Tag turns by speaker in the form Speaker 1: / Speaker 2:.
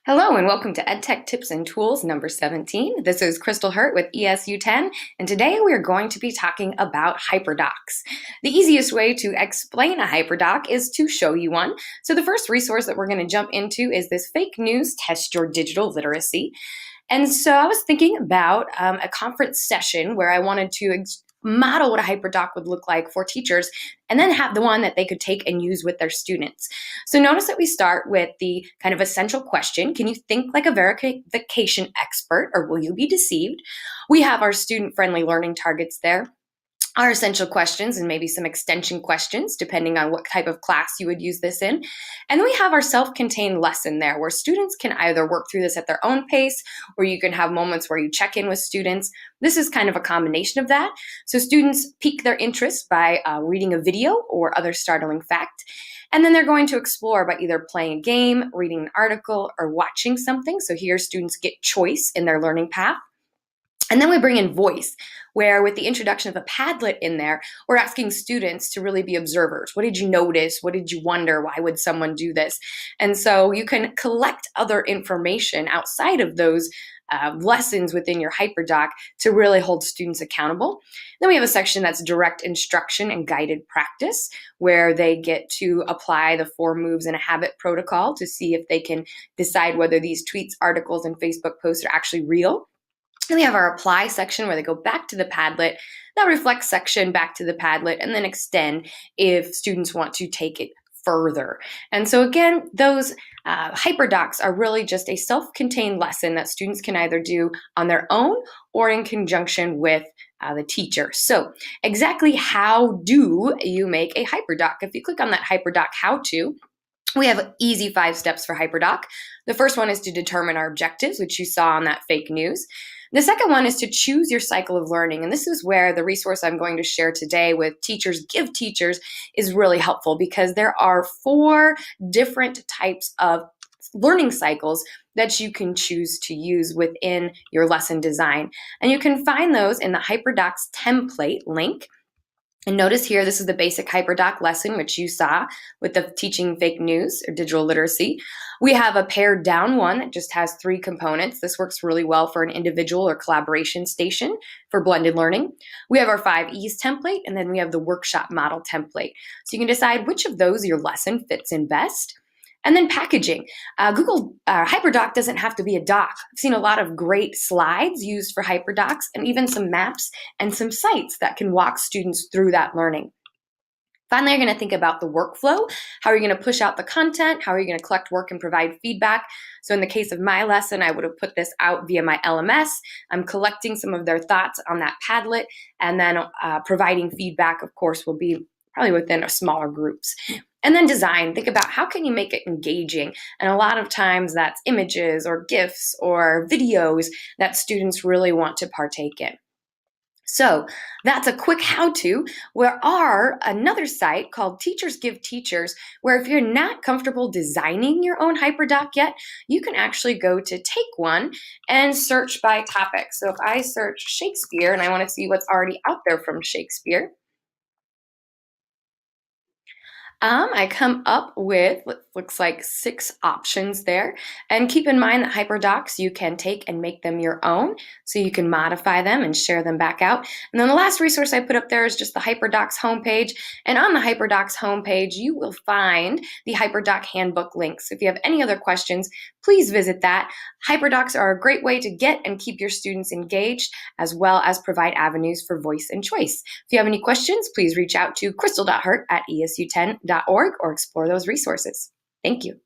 Speaker 1: Hello and welcome to EdTech Tips and Tools number 17. This is Crystal Hurt with ESU 10, and today we are going to be talking about HyperDocs. The easiest way to explain a HyperDoc is to show you one. So the first resource that we're going to jump into is this Fake News Test Your Digital Literacy. And so I was thinking about a conference session where I wanted to model what a HyperDoc would look like for teachers and then have the one that they could take and use with their students. So notice that we start with the kind of essential question: can you think like a verification expert, or will you be deceived? We have our student-friendly learning targets there, our essential questions, and maybe some extension questions, depending on what type of class you would use this in. And then we have our self-contained lesson there, where students can either work through this at their own pace, or you can have moments where you check in with students. This is kind of a combination of that. So students pique their interest by reading a video or other startling fact. And then they're going to explore by either playing a game, reading an article, or watching something. So here students get choice in their learning path. And then we bring in voice, where with the introduction of a Padlet in there, we're asking students to really be observers. What did you notice? What did you wonder? Why would someone do this? And so you can collect other information outside of those lessons within your HyperDoc to really hold students accountable. Then we have a section that's direct instruction and guided practice, where they get to apply the 4 moves in a habit protocol to see if they can decide whether these tweets, articles, and Facebook posts are actually real. And we have our apply section where they go back to the Padlet, that reflect section back to the Padlet, and then extend if students want to take it further. And so again, those HyperDocs are really just a self-contained lesson that students can either do on their own or in conjunction with the teacher. So exactly how do you make a HyperDoc? If you click on that HyperDoc how-to, we have easy 5 steps for HyperDoc. The first one is to determine our objectives, which you saw on that fake news. The second one is to choose your cycle of learning. And this is where the resource I'm going to share today with Teachers Give Teachers is really helpful, because there are 4 different types of learning cycles that you can choose to use within your lesson design. And you can find those in the HyperDocs template link. And notice here, this is the basic HyperDoc lesson, which you saw with the teaching fake news or digital literacy. We have a pared down one that just has 3 components. This works really well for an individual or collaboration station for blended learning. We have our 5 E's template, and then we have the workshop model template. So you can decide which of those your lesson fits in best. And then packaging. HyperDoc doesn't have to be a doc. I've seen a lot of great slides used for HyperDocs, and even some maps and some sites that can walk students through that learning. Finally, you're going to think about the workflow. How are you going to push out the content? How are you going to collect work and provide feedback? So in the case of my lesson, I would have put this out via my LMS. I'm collecting some of their thoughts on that Padlet, and then providing feedback, of course, will be probably within a smaller groups. And then design, think about how can you make it engaging? And a lot of times that's images or GIFs or videos that students really want to partake in. So that's a quick how-to. There are another site called Teachers Give Teachers, where if you're not comfortable designing your own HyperDoc yet, you can actually go to Take One and search by topic. So if I search Shakespeare and I want to see what's already out there from Shakespeare, I come up with what looks like 6 options there. And keep in mind that HyperDocs you can take and make them your own, so you can modify them and share them back out. And then the last resource I put up there is just the HyperDocs homepage. And on the HyperDocs homepage, you will find the HyperDoc handbook links. If you have any other questions, please visit that. HyperDocs are a great way to get and keep your students engaged, as well as provide avenues for voice and choice. If you have any questions, please reach out to crystal.hurt@esu10.org or explore those resources. Thank you.